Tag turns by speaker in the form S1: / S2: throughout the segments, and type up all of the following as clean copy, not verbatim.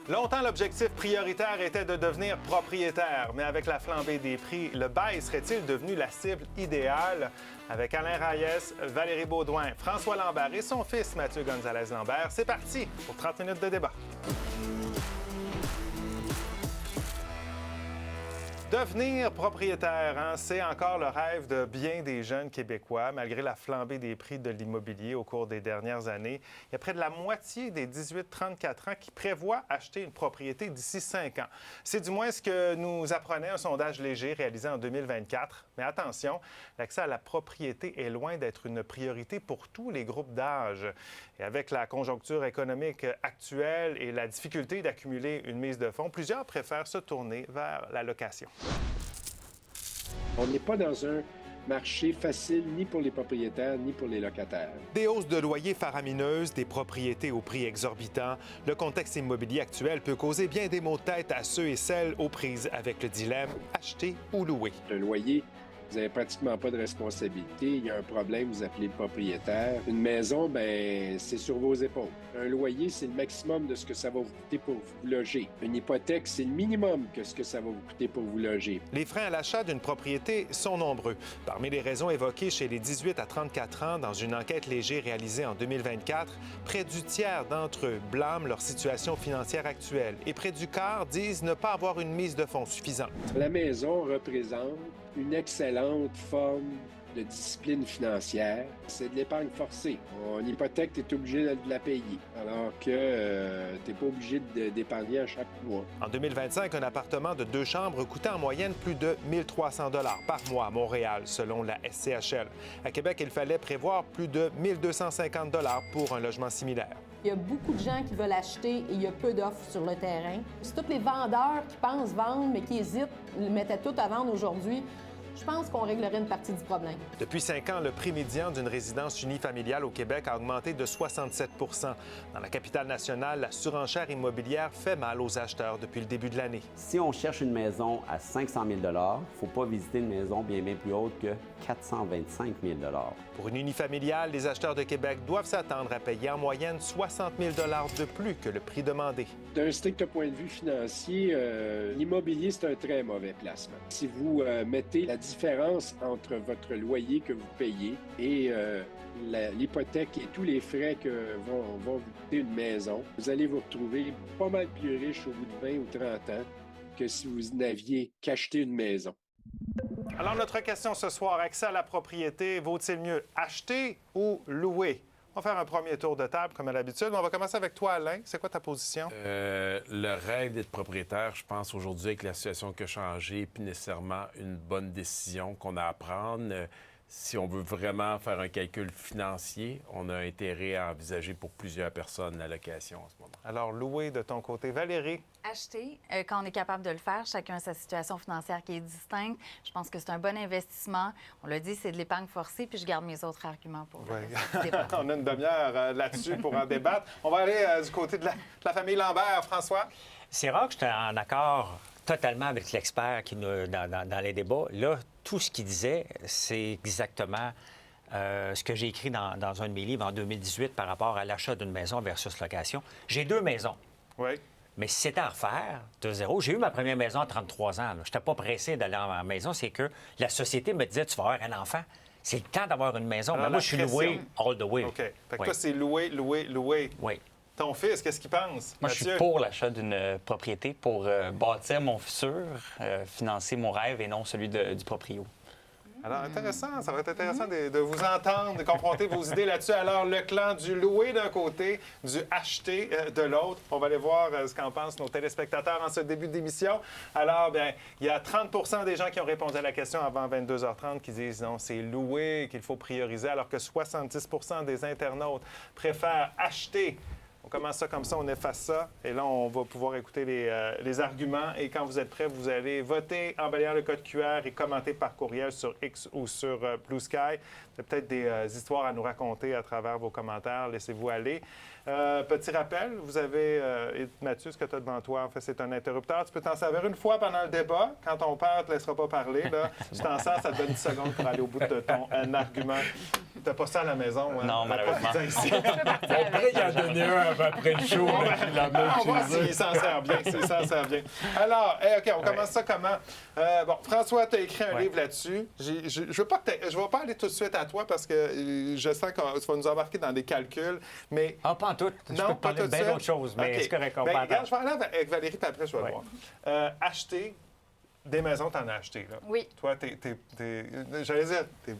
S1: Longtemps, l'objectif prioritaire était de devenir propriétaire, mais avec la flambée des prix, le bail serait-il devenu la cible idéale? Avec Alain Reyes, Valérie Beaudoin, François Lambert et son fils Mathieu Gonzalez-Lambert, c'est parti pour 30 minutes de débat. Devenir propriétaire, c'est encore le rêve de bien des jeunes Québécois, malgré la flambée des prix de l'immobilier au cours des dernières années. Il y a près de la moitié des 18-34 ans qui prévoient acheter une propriété d'ici 5 ans. C'est du moins ce que nous apprenait un sondage léger réalisé en 2024. Mais attention, l'accès à la propriété est loin d'être une priorité pour tous les groupes d'âge. Et avec la conjoncture économique actuelle et la difficulté d'accumuler une mise de fonds, plusieurs préfèrent se tourner vers la location.
S2: On n'est pas dans un marché facile ni pour les propriétaires ni pour les locataires.
S1: Des hausses de loyers faramineuses, des propriétés au prix exorbitant, le contexte immobilier actuel peut causer bien des maux de tête à ceux et celles aux prises avec le dilemme acheter ou louer.
S2: Le loyer, vous n'avez pratiquement pas de responsabilité. Il y a un problème, vous appelez le propriétaire. Une maison, ben c'est sur vos épaules. Un loyer, c'est le maximum de ce que ça va vous coûter pour vous loger. Une hypothèque, c'est le minimum que ce que ça va vous coûter pour vous loger.
S1: Les freins à l'achat d'une propriété sont nombreux. Parmi les raisons évoquées chez les 18 à 34 ans dans une enquête léger réalisée en 2024, près du tiers d'entre eux blâment leur situation financière actuelle et près du quart disent ne pas avoir une mise de fonds suffisante.
S2: La maison représente une excellente forme de discipline financière. C'est de l'épargne forcée. Une hypothèque, tu es obligé de la payer, alors que tu n'es pas obligé d'épargner à chaque mois.
S1: En 2025, un appartement de 2 chambres coûtait en moyenne plus de 1 300 $ par mois à Montréal, selon la SCHL. À Québec, il fallait prévoir plus de 1 250 $ pour un logement similaire.
S3: Il y a beaucoup de gens qui veulent acheter et il y a peu d'offres sur le terrain. C'est tous les vendeurs qui pensent vendre, mais qui hésitent, ils mettaient tout à vendre aujourd'hui. Je pense qu'on réglerait une partie du problème.
S1: Depuis 5 ans, le prix médian d'une résidence unifamiliale au Québec a augmenté de 67 % Dans la capitale nationale, la surenchère immobilière fait mal aux acheteurs depuis le début de l'année.
S4: Si on cherche une maison à 500 000 il ne faut pas visiter une maison bien plus haute que 425 000
S1: Pour une unifamiliale, les acheteurs de Québec doivent s'attendre à payer en moyenne 60 000 $ de plus que le prix demandé.
S2: D'un strict point de vue financier, l'immobilier, c'est un très mauvais placement. Si vous mettez la différence entre votre loyer que vous payez et l'hypothèque et tous les frais que vont vous coûter une maison, vous allez vous retrouver pas mal plus riche au bout de 20 ou 30 ans que si vous n'aviez qu'acheté une maison.
S1: Alors, notre question ce soir, accès à la propriété, vaut-il mieux acheter ou louer? On va faire un premier tour de table, comme à l'habitude. On va commencer avec toi, Alain. C'est quoi ta position?
S5: Le rêve d'être propriétaire, je pense aujourd'hui, avec la situation qui a changé, puis nécessairement une bonne décision qu'on a à prendre. Si on veut vraiment faire un calcul financier, on a intérêt à envisager pour plusieurs personnes la location en ce moment.
S1: Alors, louer de ton côté. Valérie?
S6: Acheter, quand on est capable de le faire, chacun a sa situation financière qui est distincte. Je pense que c'est un bon investissement. On l'a dit, c'est de l'épargne forcée, puis je garde mes autres arguments pour le débat.
S1: On a une demi-heure là-dessus pour en débattre. On va aller du côté de la famille Lambert. François?
S7: C'est rare que je sois en accord totalement avec l'expert qui nous, dans les débats. Là, tout ce qu'il disait, c'est exactement ce que j'ai écrit dans un de mes livres en 2018 par rapport à l'achat d'une maison versus location. J'ai 2 maisons.
S1: Oui.
S7: Mais si c'était à refaire de zéro, j'ai eu ma première maison à 33 ans. Je n'étais pas pressé d'aller en maison. C'est que la société me disait, tu vas avoir un enfant. C'est le temps d'avoir une maison.
S1: Alors,
S7: mais moi, je suis loué all the way.
S1: OK. Fait que
S7: oui.
S1: toi, c'est louer.
S7: Oui.
S1: Ton fils, qu'est-ce qu'il pense?
S8: Moi, je suis pour l'achat d'une propriété pour bâtir mon futur, financer mon rêve et non celui du proprio.
S1: Alors, intéressant. Ça va être intéressant de vous entendre, de confronter vos idées là-dessus. Alors, le clan du louer d'un côté, du acheter de l'autre. On va aller voir ce qu'en pensent nos téléspectateurs en ce début d'émission. Alors, bien, il y a 30 % des gens qui ont répondu à la question avant 22h30 qui disent non, c'est louer qu'il faut prioriser, alors que 70 % des internautes préfèrent acheter. On commence ça comme ça, on efface ça. Et là, on va pouvoir écouter les arguments. Et quand vous êtes prêts, vous allez voter en balayant le code QR et commenter par courriel sur X ou sur Blue Sky. Il y a peut-être des histoires à nous raconter à travers vos commentaires. Laissez-vous aller. Petit rappel, vous avez, et Mathieu, ce que tu as devant toi, en fait, c'est un interrupteur. Tu peux t'en servir une fois pendant le débat. Quand ton père ne te laissera pas parler, là, tu t'en sers, ça te donne 10 secondes pour aller au bout de ton argument. Tu n'as pas ça à la maison, hein?
S8: Non, malheureusement.
S5: On pourrait y en donner un après le show.
S1: On va voir s'il s'en sert bien. Alors, OK, on commence ça comment? Bon, François, tu as écrit un livre là-dessus. Je ne veux pas aller tout de suite à toi parce que je sens que tu vas nous embarquer dans des calculs, mais...
S7: Ah, pas en tout. Je peux te parler de bien d'autres choses, mais c'est correct, on parle.
S1: Regarde, je vais aller avec Valérie, puis après, je vais le voir. Acheter des maisons, tu en as acheté, là.
S6: Oui.
S1: Toi, j'allais dire, t'es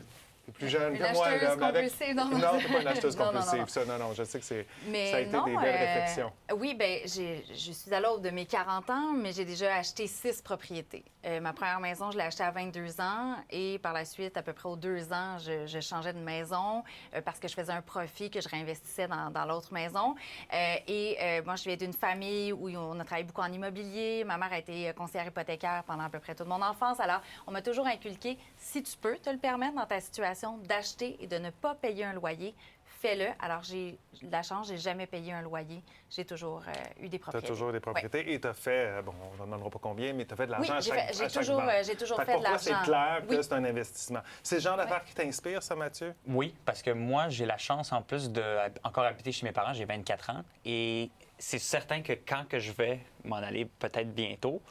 S1: plus jeune que moi.
S6: Une acheteuse compulsive, non?
S1: Non, t'es pas une acheteuse
S6: Non,
S1: compulsive.
S6: non.
S1: Ça, non, je sais que ça a été
S6: non,
S1: des belles réflexions.
S6: Oui, bien, je suis à l'aube de mes 40 ans, mais j'ai déjà acheté 6 propriétés. Ma première maison, je l'ai achetée à 22 ans et par la suite, à peu près aux 2 ans, je changeais de maison parce que je faisais un profit que je réinvestissais dans l'autre maison. Moi, je viens d'une famille où on a travaillé beaucoup en immobilier. Ma mère a été conseillère hypothécaire pendant à peu près toute mon enfance. Alors, on m'a toujours inculqué, si tu peux te le permettre dans ta situation, d'acheter et de ne pas payer un loyer, fais-le. Alors, j'ai de la chance, j'ai jamais payé un loyer. J'ai toujours eu des propriétés.
S1: Tu as toujours des propriétés et tu as fait, bon, on ne demandera pas combien, mais tu as fait de l'argent à chaque
S6: j'ai toujours fait de l'argent.
S1: Pour toi, c'est clair que c'est un investissement. C'est le genre d'affaires qui t'inspire, ça, Mathieu?
S8: Oui, parce que moi, j'ai la chance, en plus, de encore habiter chez mes parents. J'ai 24 ans. Et c'est certain que quand que je vais m'en aller peut-être bientôt...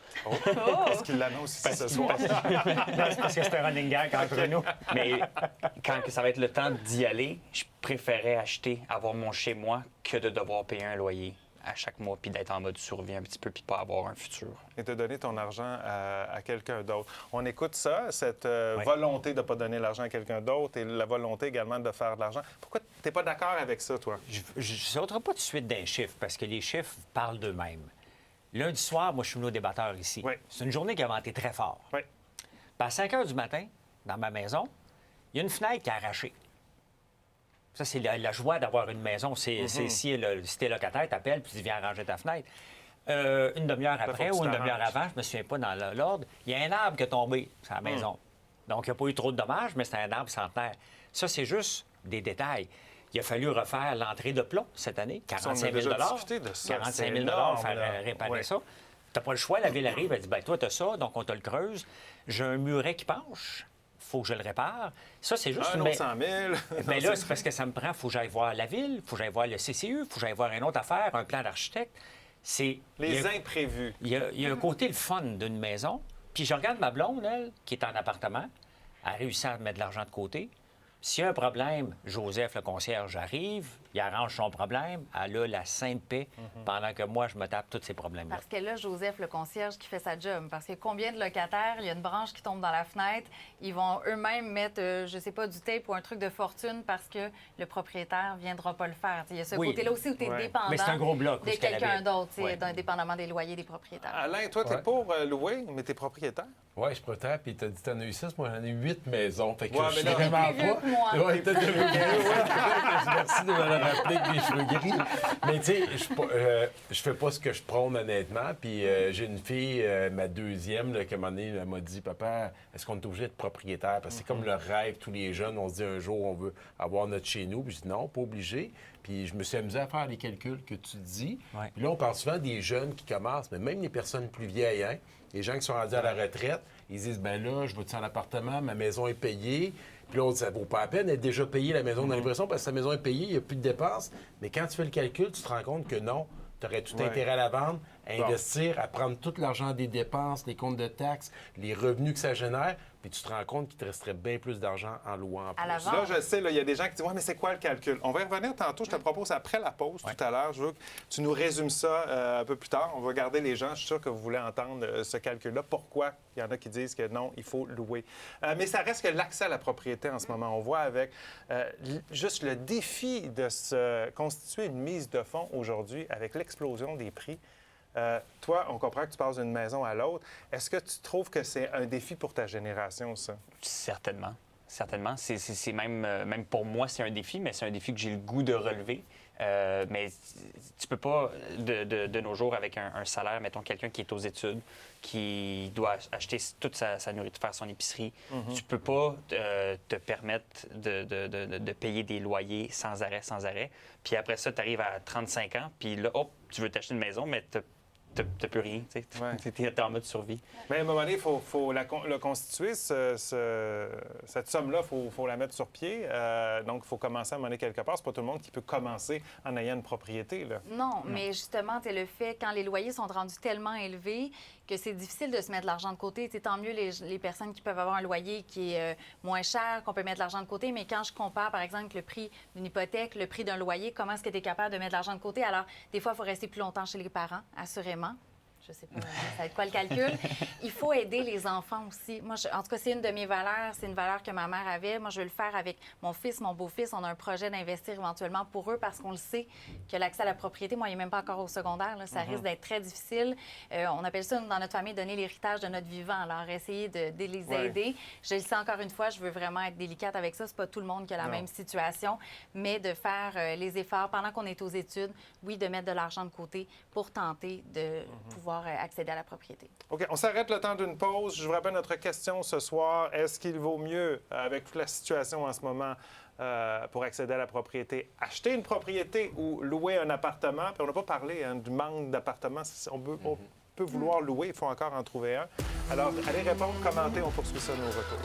S1: Est-ce qu'il l'annonce ici ce soir?
S7: C'est parce que c'est un running gag entre nous.
S8: Mais quand que ça va être le temps d'y aller, je préférais acheter, avoir mon chez-moi, que de devoir payer un loyer à chaque mois, puis d'être en mode survie un petit peu, puis pas avoir un futur.
S1: Et de donner ton argent à quelqu'un d'autre. On écoute ça, cette volonté de ne pas donner l'argent à quelqu'un d'autre et la volonté également de faire de l'argent. Pourquoi tu n'es pas d'accord avec ça, toi?
S7: Je ne sauterai pas tout de suite d'un chiffre, parce que les chiffres parlent d'eux-mêmes. Lundi soir, moi, je suis venu au débatteur ici.
S1: Oui.
S7: C'est une journée qui a vanté très fort.
S1: Oui.
S7: Puis à 5 h du matin, dans ma maison, il y a une fenêtre qui a arraché. Ça, c'est la joie d'avoir une maison. C'est si t'es locataire, t'appelles puis tu viens arranger ta fenêtre. Une demi-heure après ou une demi-heure avant, je me souviens pas dans l'ordre, il y a un arbre qui est tombé sur la maison. Donc, il n'y a pas eu trop de dommages, mais c'est un arbre centenaire. Ça, c'est juste des détails. Il a fallu refaire l'entrée de plomb cette année, 45 000 45 000 pour faire réparer ça. Tu n'as pas le choix. La ville arrive, elle dit, bien, toi, tu as ça, donc on te le creuse. J'ai un muret qui penche. Faut que je le répare. Ça, c'est juste...
S1: Un autre 100 000.
S7: Bien là, c'est parce que ça me prend... faut que j'aille voir la ville, faut que j'aille voir le CCU, faut que j'aille voir une autre affaire, un plan d'architecte. C'est...
S1: Les imprévus.
S7: Il y a un côté le fun d'une maison. Puis je regarde ma blonde, elle, qui est en appartement, elle a réussi à mettre de l'argent de côté. S'il y a un problème, Joseph, le concierge, arrive, il arrange son problème, elle a la sainte paix pendant que moi, je me tape tous ces problèmes-là.
S6: Parce que là, Joseph, le concierge, qui fait sa job. Parce que combien de locataires, il y a une branche qui tombe dans la fenêtre, ils vont eux-mêmes mettre, je sais pas, du tape ou un truc de fortune parce que le propriétaire ne viendra pas le faire. Il y a ce côté-là aussi où tu es dépendant
S7: mais c'est un gros bloc,
S6: de quelqu'un d'autre, dépendamment des loyers des propriétaires.
S1: Alain, toi, tu es pour louer, mais tu es propriétaire?
S5: Oui, je suis propriétaire, puis tu as dit que tu en as eu 6, moi j'en ai 8 maisons. Fait que je suis
S1: mais là,
S5: vraiment
S6: plus vieux
S5: pas.
S6: que moi.
S5: Oui, t'as de Merci de me le rappeler avec mes cheveux gris. Mais tu sais, je fais pas ce que je prône honnêtement. Puis j'ai une fille, ma deuxième, là, qui à un moment donné, elle m'a dit, papa, est-ce qu'on est obligé d'être propriétaire? Parce que c'est comme le rêve, tous les jeunes, on se dit un jour, on veut avoir notre chez nous. Puis je dis non, pas obligé. Puis je me suis amusé à faire les calculs que tu dis.
S7: Ouais.
S5: Puis là, on parle souvent des jeunes qui commencent, mais même les personnes plus vieilles, hein, les gens qui sont rendus à la retraite, ils disent, ben là, je veux-tu en appartement, ma maison est payée. Puis l'autre, ça vaut pas la peine d'être déjà payé la maison dans l'impression parce que sa maison est payée, il n'y a plus de dépenses. Mais quand tu fais le calcul, tu te rends compte que non, tu aurais tout intérêt à la vendre, à investir, à prendre tout l'argent des dépenses, les comptes de taxes, les revenus que ça génère, puis tu te rends compte qu'il te resterait bien plus d'argent en louant en plus.
S1: Là, je sais, il y a des gens qui disent « Ouais, mais c'est quoi le calcul? » On va y revenir tantôt. Je te propose après la pause tout à l'heure. Je veux que tu nous résumes ça un peu plus tard. On va garder les gens. Je suis sûr que vous voulez entendre ce calcul-là. Pourquoi il y en a qui disent que non, il faut louer. Mais ça reste que l'accès à la propriété en ce moment. On voit avec juste le défi de se constituer une mise de fonds aujourd'hui avec l'explosion des prix. Toi, on comprend que tu passes d'une maison à l'autre. Est-ce que tu trouves que c'est un défi pour ta génération, ça?
S8: Certainement. Certainement. C'est même pour moi, c'est un défi, mais c'est un défi que j'ai le goût de relever. Mais tu peux pas, de nos jours, avec un salaire, mettons quelqu'un qui est aux études, qui doit acheter toute sa nourriture, faire son épicerie, tu peux pas te permettre de payer des loyers sans arrêt. Puis après ça, tu arrives à 35 ans, puis là, hop, tu veux t'acheter une maison, mais t'as plus rien, tu es en mode survie.
S1: Mais à un moment donné, il faut le constituer, cette somme-là, il faut la mettre sur pied. Donc, il faut commencer à mener quelque part. C'est pas tout le monde qui peut commencer en ayant une propriété. Là.
S6: Non, mais justement, le fait, quand les loyers sont rendus tellement élevés que c'est difficile de se mettre de l'argent de côté. Tant mieux les personnes qui peuvent avoir un loyer qui est moins cher, qu'on peut mettre de l'argent de côté. Mais quand je compare, par exemple, le prix d'une hypothèque, le prix d'un loyer, comment est-ce que tu es capable de mettre de l'argent de côté? Alors, des fois, il faut rester plus longtemps chez les parents, assurément. Je sais pas, ça va être quoi le calcul. Il faut aider les enfants aussi. Moi, en tout cas, c'est une de mes valeurs. C'est une valeur que ma mère avait. Moi, je veux le faire avec mon fils, mon beau-fils. On a un projet d'investir éventuellement pour eux parce qu'on le sait que l'accès à la propriété, moi, il n'est même pas encore au secondaire. Là, ça risque d'être très difficile. On appelle ça, dans notre famille, donner l'héritage de notre vivant. Alors, essayer de les aider. Je le sais encore une fois, je veux vraiment être délicate avec ça. C'est pas tout le monde qui a la même situation, mais de faire les efforts pendant qu'on est aux études, oui, de mettre de l'argent de côté pour tenter de pouvoir accéder à la propriété.
S1: OK, on s'arrête le temps d'une pause. Je vous rappelle notre question ce soir. Est-ce qu'il vaut mieux, avec toute la situation en ce moment, pour accéder à la propriété, acheter une propriété ou louer un appartement? Puis on n'a pas parlé du manque d'appartements. On peut vouloir louer, il faut encore en trouver un. Alors, allez répondre, commentez, on poursuit ça à nos retours.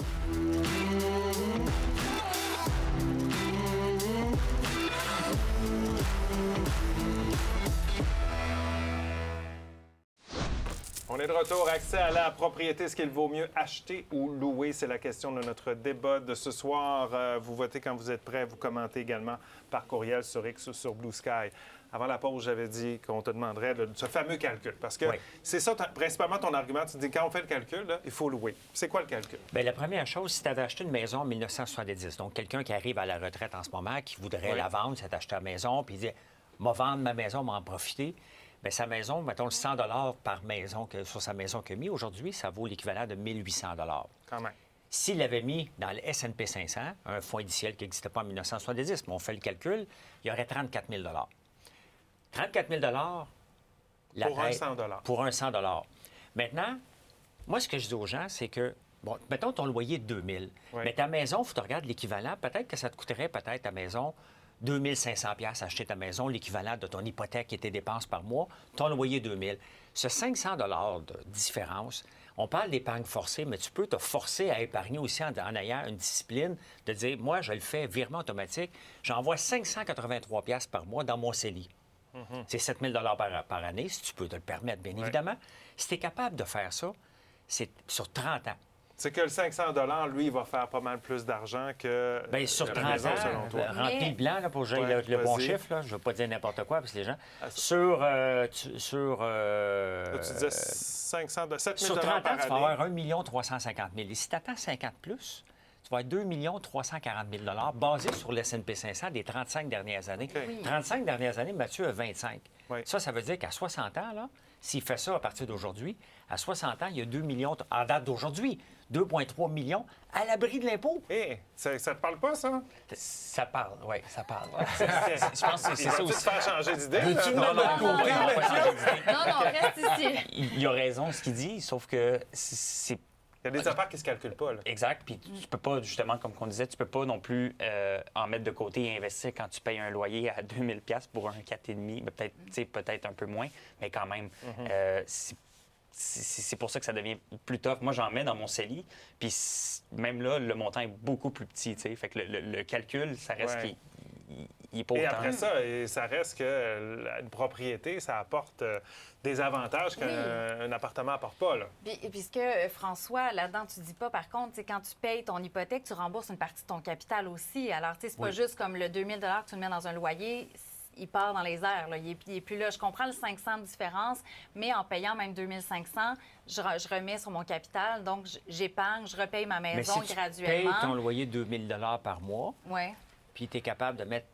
S1: On est de retour. Accès à la propriété, est-ce qu'il vaut mieux acheter ou louer? C'est la question de notre débat de ce soir. Vous votez quand vous êtes prêts. Vous commentez également par courriel sur X ou sur Blue Sky. Avant la pause, j'avais dit qu'on te demanderait ce fameux calcul. Parce que c'est ça, principalement, ton argument. Tu dis, quand on fait le calcul, là, il faut louer. C'est quoi le calcul?
S7: Bien, la première chose, si tu avais acheté une maison en 1970, donc quelqu'un qui arrive à la retraite en ce moment, qui voudrait la vendre, s'est acheté la maison, puis il dit, m'a vendre ma maison, m'en profiter. Bien, sa maison, mettons le 100 par maison sur sa maison qu'il a mis, aujourd'hui, ça vaut l'équivalent de 1 800
S1: Quand même.
S7: S'il l'avait mis dans le S&P 500, un fonds indiciel qui n'existait pas en 1970, mais on fait le calcul, il y aurait 34 000 34 000
S1: pour un 100
S7: Pour un 100 Maintenant, moi, ce que je dis aux gens, c'est que, bon, mettons ton loyer de 2 000, mais ta maison, il faut que tu regardes l'équivalent, peut-être que ça te coûterait peut-être ta maison 2 500 $ acheter ta maison, l'équivalent de ton hypothèque et tes dépenses par mois, ton loyer 2 000. Ce 500 $ de différence, on parle d'épargne forcée, mais tu peux te forcer à épargner aussi en ayant une discipline de dire, moi, je le fais virement automatique, j'envoie 583 $ par mois dans mon CELI. C'est 7 000 $ par année, si tu peux te le permettre, bien évidemment. Si tu es capable de faire ça, c'est sur 30 ans.
S1: C'est que le 500 $, lui, il va faire pas mal plus d'argent que
S7: bien, sur
S1: la
S7: 30
S1: maison,
S7: ans,
S1: selon toi.
S7: remplis le blanc là, pour que j'aille le bon chiffre. Là. Je ne veux pas dire n'importe quoi, parce que les gens... tu
S1: disais 7 000
S7: sur 30
S1: par
S7: ans, tu vas
S1: année.
S7: avoir 1 350 000. Et si tu attends 50 plus, tu vas avoir 2 340 000 $ basé sur le S&P 500 des 35 dernières années.
S1: Okay.
S6: Oui.
S7: 35 dernières années, Mathieu a 25.
S1: Oui.
S7: Ça veut dire qu'à 60 ans, là, s'il fait ça à partir d'aujourd'hui, à 60 ans, il y a 2 millions, en date d'aujourd'hui, 2,3 millions à l'abri de l'impôt.
S1: Hé, ça te parle pas, ça?
S8: Ça parle, oui, ça parle. Je pense que c'est ça
S1: Tu
S8: aussi.
S1: te faire changer d'idée?
S7: Veux-tu
S1: là?
S7: me mettre de côté,
S8: on va pas changer d'idée.
S6: Non, reste ici.
S8: Il a raison ce qu'il dit, sauf que c'est
S1: Il y a des affaires qui se calculent pas, là.
S8: exact. Puis tu peux pas, justement, comme on disait, tu peux pas non plus en mettre de côté et investir quand tu payes un loyer à 2 000 $ pour un 4,5. Peut-être un peu moins, mais quand même, c'est pour ça que ça devient plus tough. Moi, j'en mets dans mon CELI, puis même là, le montant est beaucoup plus petit, tu sais. Fait que le calcul, ça reste
S1: Ouais.
S8: qu'il n'est pas
S1: Et
S8: autant.
S1: après ça, ça reste que une propriété, ça apporte des avantages qu'un appartement n'apporte pas, là.
S6: Puis ce que, François, là-dedans, tu dis pas, par contre, c'est quand tu payes ton hypothèque, tu rembourses une partie de ton capital aussi. Alors, tu sais, c'est pas juste comme le 2 000 $ que tu le mets dans un loyer, il part dans les airs, là. Il est plus là. Je comprends le 500 de différence, mais en payant même 2 500, je remets sur mon capital. Donc, j'épargne, je repaye ma
S7: Mais
S6: maison
S7: si tu
S6: graduellement.
S7: payes ton loyer 2 000 $ par mois,
S6: Ouais.
S7: puis tu es capable de mettre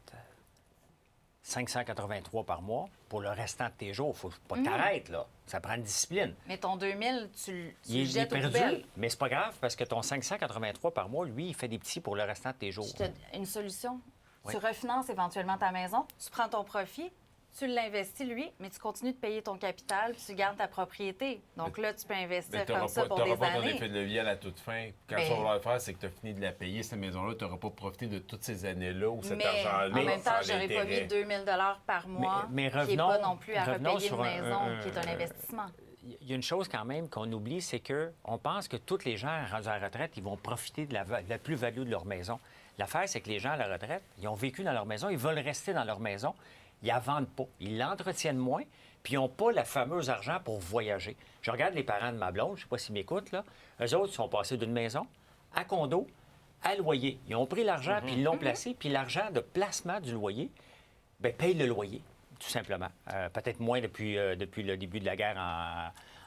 S7: 583 par mois pour le restant de tes jours, il faut pas que t'arrêtes, là. Ça prend une discipline.
S6: Mais ton 2 000, tu le
S7: Il est
S6: jettes aux
S7: perdu,
S6: poubelles.
S7: mais c'est pas grave parce que ton 583 par mois, lui, il fait des petits pour le restant de tes jours.
S6: Une solution. Tu refinances éventuellement ta maison, tu prends ton profit, tu l'investis, lui, mais tu continues de payer ton capital, puis tu gardes ta propriété. Donc là, tu peux investir comme ça pour des
S5: pas ton
S6: années.
S5: effet de levier à la toute fin. Quand tu vas vouloir le faire, c'est que tu as fini de la payer, cette maison-là. Tu n'auras pas profité de toutes ces années-là ou cet argent-là.
S6: En même temps,
S5: sans
S6: j'aurais pas mis
S5: l'intérêt.
S6: 2 000 par mois,
S7: Mais
S6: qui n'est
S7: revenons-
S6: pas non plus à
S7: revenons
S6: repayer
S7: sur
S6: une
S7: un-
S6: maison, qui est un investissement.
S7: Il y a une chose quand même qu'on oublie, c'est qu'on pense que tous les gens rendus à la retraite, ils vont profiter de la plus-value de leur maison. L'affaire, c'est que les gens à la retraite, ils ont vécu dans leur maison, ils veulent rester dans leur maison, ils la vendent pas, ils l'entretiennent moins, puis ils n'ont pas le fameux argent pour voyager. Je regarde les parents de ma blonde, je ne sais pas s'ils m'écoutent, là. Eux autres, ils sont passés d'une maison à condo, à loyer. Ils ont pris l'argent, puis ils l'ont placé, puis l'argent de placement du loyer, bien, paye le loyer, tout simplement. Peut-être moins depuis le début de la guerre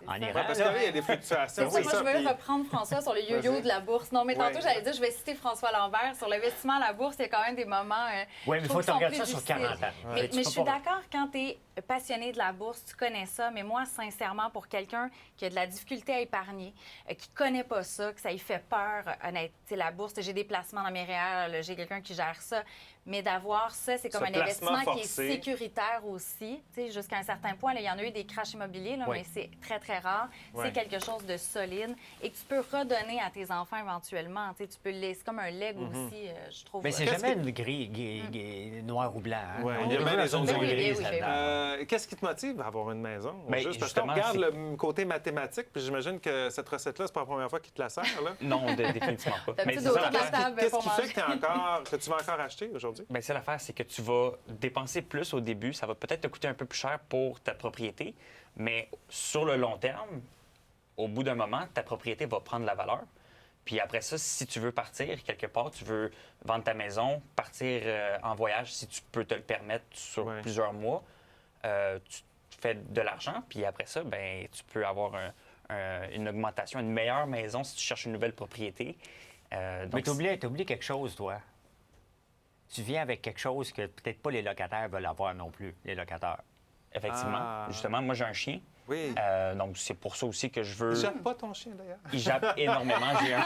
S7: en Iran.
S1: Parce
S7: là.
S1: qu'il y a des fluctuations.
S6: C'est ça, moi, je veux
S1: puis-
S6: reprendre François sur le yo-yo
S1: Vas-y.
S6: de la bourse. Non, mais tantôt,
S1: Ouais.
S6: j'allais dire, je vais citer François Lambert. Sur l'investissement à la bourse, il y a quand même des moments.
S7: Oui, mais
S6: je
S7: il
S6: trouve
S7: faut que tu
S6: qui sont
S7: regardes
S6: plus
S7: ça sur
S6: difficiles.
S7: 40 ans.
S6: Mais,
S7: Tu
S6: mais
S7: peux
S6: je suis
S7: pas-
S6: d'accord, quand tu es passionné de la bourse, tu connais ça. Mais moi, sincèrement, pour quelqu'un qui a de la difficulté à épargner, qui ne connaît pas ça, que ça lui fait peur, honnêtement, la bourse, j'ai des placements dans mes REER, là, j'ai quelqu'un qui gère ça. Mais d'avoir ça, c'est comme
S1: Ce
S6: un
S1: placement
S6: investissement qui
S1: forcé.
S6: est sécuritaire aussi. Tu sais, jusqu'à un certain point, là, il y en a eu des crashs immobiliers, là,
S7: Oui.
S6: mais c'est très, très rare.
S1: Ouais.
S6: C'est quelque chose de solide et que tu peux redonner à tes enfants éventuellement. Tu sais, tu peux le laisser comme un leg aussi, je trouve.
S7: Mais c'est
S1: Qu'est-ce
S7: jamais une grille noir ou blanc. Hein?
S1: Ouais,
S7: On
S1: il y a
S7: est
S1: bien
S7: dans
S1: les
S7: une
S1: autres
S7: zone
S6: oui,
S7: grise
S6: oui,
S7: là-dedans.
S1: Qu'est-ce qui te motive à avoir une maison?
S8: Bien,
S1: Juste parce qu'on
S8: justement,
S1: regarde
S8: c'est-
S1: le côté mathématique, puis j'imagine que cette recette-là, c'est pas la première fois qu'il te la sert. Là.
S8: Non, définitivement pas.
S6: T'as
S8: Mais
S6: petit
S8: c'est ça
S6: autour de la
S8: l'affaire.
S6: table
S1: Qu'est-ce
S6: pour
S1: qui fait
S6: manger.
S1: que tu vas encore acheter aujourd'hui?
S8: Bien, c'est l'affaire, c'est que tu vas dépenser plus au début. Ça va peut-être te coûter un peu plus cher pour ta propriété, mais sur le long terme, au bout d'un moment, ta propriété va prendre la valeur. Puis après ça, si tu veux partir quelque part, tu veux vendre ta maison, partir en voyage, si tu peux te le permettre sur
S1: Ouais.
S8: plusieurs mois, tu fais de l'argent. Puis après ça, ben tu peux avoir une augmentation, une meilleure maison si tu cherches une nouvelle propriété.
S7: Mais
S8: Donc,
S7: t'oublies quelque chose, toi. Tu viens avec quelque chose que peut-être pas les locataires veulent avoir non plus, les locataires.
S8: effectivement,
S1: Ah.
S8: justement, moi j'ai un chien.
S1: Oui.
S8: Donc, c'est pour ça aussi que je veux.
S1: Tu jappes pas ton chien, d'ailleurs?
S8: Il jappe énormément. J'ai un.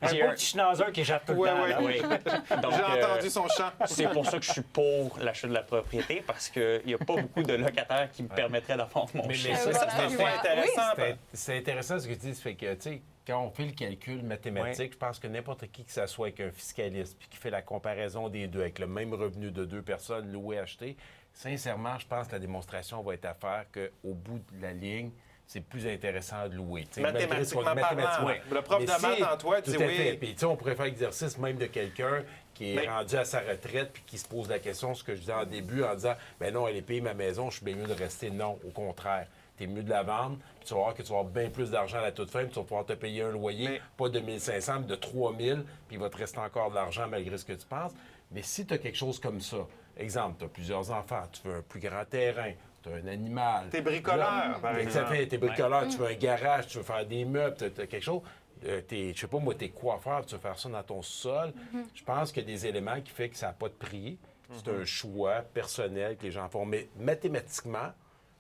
S7: Un
S8: J'ai
S7: beau
S8: un-
S7: petit schnauzer qui jappe tout
S1: Ouais,
S7: le temps.
S1: ouais.
S7: là.
S8: Oui. Donc,
S1: J'ai entendu son chant.
S8: c'est pour ça que je suis pour l'achat de la propriété, parce qu'il n'y a pas beaucoup de locataires qui me permettraient d'avoir mon
S5: Mais
S8: chien.
S5: ça,
S6: Voilà.
S5: c'est
S6: Oui,
S5: pas intéressant.
S6: oui.
S5: C'est intéressant ce que tu dis. Ça fait que, tu sais, quand on fait le calcul mathématique, je pense que n'importe qui que ça soit avec un fiscaliste puis qui fait la comparaison des deux avec le même revenu de deux personnes louées, achetées, sincèrement, je pense que la démonstration va être à faire qu'au bout de la ligne, c'est plus intéressant de louer. Tu sais, malgré ce qu'on-
S1: Mathématiquement parlant,
S5: ouais.
S1: le prof
S5: Mais
S1: de maths en toi dit
S5: tout à
S1: oui.
S5: fait. Puis, tu sais, on pourrait faire l'exercice même de quelqu'un qui est
S1: Mais-
S5: rendu à sa retraite puis qui se pose la question, ce que je disais en début, en disant ben non, elle est payée ma maison, je suis bien mieux de rester. Non, au contraire. Tu es mieux de la vendre, puis tu vas voir que tu vas avoir bien plus d'argent à la toute fin, puis tu vas pouvoir te payer un loyer,
S1: Mais-
S5: pas de 1 500, mais de 3 000, puis il va te rester encore de l'argent malgré ce que tu penses. Mais si tu as quelque chose comme ça, exemple, tu as plusieurs enfants, tu veux un plus grand terrain, tu as un animal.
S1: T'es bricoleur,
S5: Là,
S1: par
S5: mais
S1: exemple.
S5: ça fait, t'es bricoleur, tu veux un garage, tu veux faire des meubles, tu as quelque chose. Je sais pas, moi, t'es coiffeur, tu veux faire ça dans ton sol. Je pense qu'il y a des éléments qui font que ça n'a pas de prix. C'est un choix personnel que les gens font. Mais mathématiquement,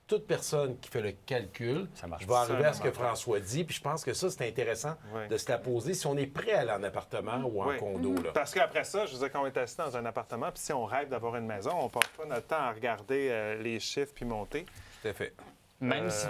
S5: toute personne qui fait le calcul,
S7: Ça marche.
S5: je vais arriver à ce que
S1: Ça marche.
S5: François dit, puis je pense que ça, c'est intéressant
S1: Ouais.
S5: de se la poser si on est prêt à aller en appartement ou en
S1: Oui.
S5: condo. Là.
S1: Parce qu'après ça, je veux dire, quand on est assis dans un appartement, puis si on rêve d'avoir une maison, on passe pas notre temps à regarder les chiffres puis monter.
S5: Tout à fait.
S8: Même si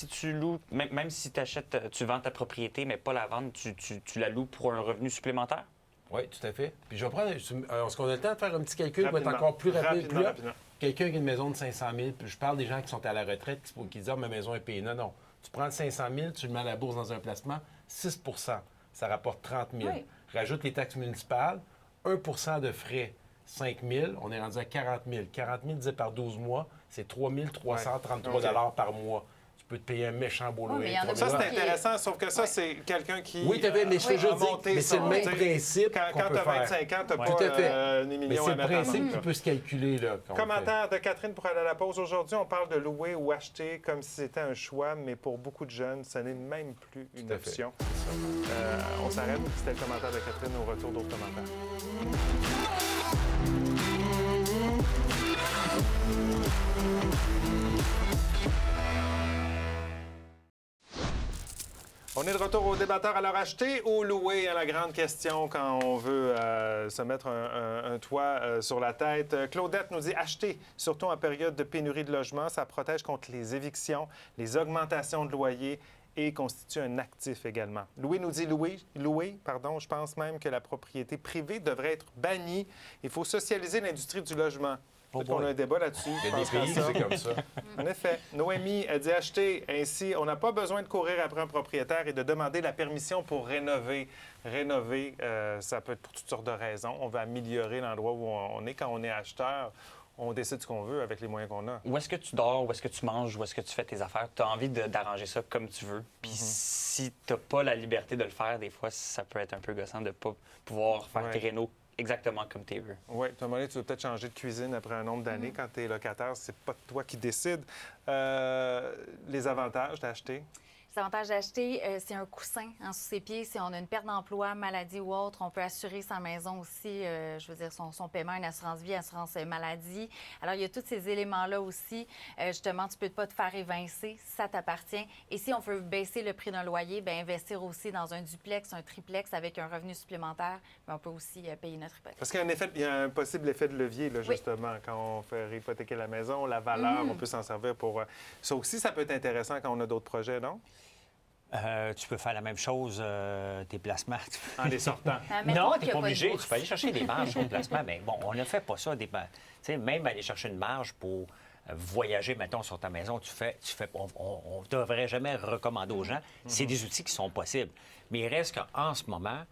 S8: tu loues, même si tu vends ta propriété, mais pas la vendre, tu la loues pour un revenu supplémentaire?
S5: Oui, tout à fait. Puis je vais prendre. Est-ce qu'on a le temps de faire un petit calcul pour être
S1: Rapidement.
S5: encore plus rapide? Plus là?
S1: Rapidement.
S5: Quelqu'un qui a une maison de 500 000, puis je parle des gens qui sont à la retraite, qui disent ah, ma maison est payée. Non, non. Tu prends le 500 000, tu le mets à la bourse dans un placement, 6 ça rapporte 30 000.
S6: Oui.
S5: Rajoute les taxes municipales, 1 de frais, 5 000. On est rendu à 40 000. 40 000 divisé par 12 mois, c'est 3 333
S1: OK.
S5: par mois. Tu peux te payer un méchant beau
S6: Oui, mais
S5: loyer.
S6: il y en a
S1: Ça, c'est
S6: Qui-
S1: intéressant, sauf que ça,
S6: Ouais.
S1: c'est quelqu'un qui.
S5: Oui, tout à fait, mais je te
S1: a
S5: juste dire,
S1: monté
S5: mais c'est le
S1: son-
S5: même
S1: tu sais,
S5: principe
S1: Quand,
S5: qu'on
S1: quand
S5: peut
S1: tu as
S5: faire.
S1: 25 ans, tu n'as
S5: Tout à fait.
S1: pas des
S5: Mais
S1: millions
S5: c'est
S1: à
S5: le
S1: mettre en
S5: principe
S1: banque,
S5: qui
S1: là.
S5: peut se calculer. Là, qu'on fait.
S1: Commentaire de Catherine pour aller à la pause. Aujourd'hui, on parle de louer ou acheter comme si c'était un choix, mais pour beaucoup de jeunes, ce n'est même plus une
S5: Tout à fait.
S1: option. On s'arrête. C'était le commentaire de Catherine au retour d'autres commentaires. On est de retour au débatteur. Alors, acheter ou louer, la grande question quand on veut se mettre un toit sur la tête. Claudette nous dit acheter, surtout en période de pénurie de logement. Ça protège contre les évictions, les augmentations de loyers et constitue un actif également. Louis nous dit louer, je pense même que la propriété privée devrait être bannie. Il faut socialiser l'industrie du logement. Peut-être qu'on a un débat là-dessus.
S5: Il y a des pays, c'est comme ça.
S1: En effet. Noémie a dit acheter. Ainsi, on n'a pas besoin de courir après un propriétaire et de demander la permission pour rénover. Rénover, ça peut être pour toutes sortes de raisons. On veut améliorer l'endroit où on est. Quand on est acheteur, on décide ce qu'on veut avec les moyens qu'on a.
S8: Où est-ce que tu dors, où est-ce que tu manges, où est-ce que tu fais tes affaires? Tu as envie d'arranger ça comme tu veux. Puis si tu n'as pas la liberté de le faire, des fois, ça peut être un peu gossant de ne pas pouvoir faire tes rénaux exactement comme tu veux.
S1: Oui, à un moment donné, tu veux peut-être changer de cuisine après un nombre d'années. Quand tu es locataire, c'est pas toi qui décides. Les avantages d'acheter?
S6: Les avantages d'acheter, c'est un coussin sous ses pieds. Si on a une perte d'emploi, maladie ou autre, on peut assurer sa maison aussi, je veux dire, son paiement, une assurance vie, assurance maladie. Alors, il y a tous ces éléments-là aussi. Justement, tu ne peux pas te faire évincer, ça t'appartient. Et si on veut baisser le prix d'un loyer, bien, investir aussi dans un duplex, un triplex avec un revenu supplémentaire, bien, on peut aussi payer notre hypothèque.
S1: Parce qu'il y a un possible effet de levier, là, justement, quand on fait réhypothéquer la maison, la valeur, on peut s'en servir pour... Ça aussi, ça peut être intéressant quand on a d'autres projets, non?
S7: Tu peux faire la même chose, tes placements.
S1: En les sortant.
S7: Non, tu n'es pas obligé. Tu peux aller chercher des marges sur le placement, mais bon, on ne fait pas ça. Même aller chercher une marge pour voyager, mettons, sur ta maison, on ne devrait jamais recommander aux gens. C'est des outils qui sont possibles. Mais il reste qu'en ce moment,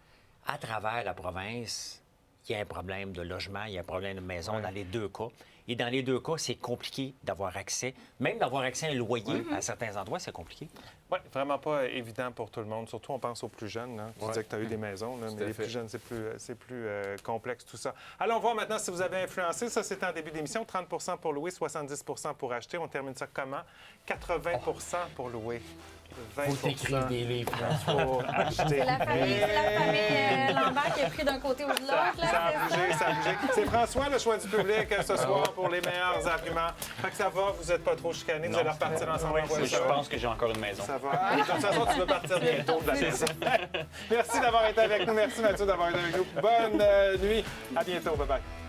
S7: à travers la province, il y a un problème de logement, il y a un problème de maison dans les deux cas. Et dans les deux cas, c'est compliqué d'avoir accès. Même d'avoir accès à un loyer, à certains endroits, c'est compliqué.
S1: Oui, vraiment pas évident pour tout le monde. Surtout, on pense aux plus jeunes. Hein. Tu disais que tu as eu des maisons, là, mais les plus jeunes, c'est plus complexe, tout ça. Allons voir maintenant si vous avez influencé. Ça, c'était en début d'émission. 30 pour louer, 70 pour acheter. On termine ça comment? 80 pour louer. 20
S5: faut t'écrire des livres,
S1: pour acheter.
S6: C'est la famille Lambert qui a pris d'un côté ou de l'autre.
S1: Ça a bougé. C'est François, le choix du public, ce soir, pour les meilleurs arguments. Fait que ça va, vous n'êtes pas trop chicanés, vous allez repartir ensemble.
S8: Je pense que j'ai encore une maison.
S1: Ça va. De toute façon, tu veux partir bientôt de la maison. Merci d'avoir été avec nous. Merci, Mathieu, d'avoir été avec nous. Bonne nuit. À bientôt. Bye-bye.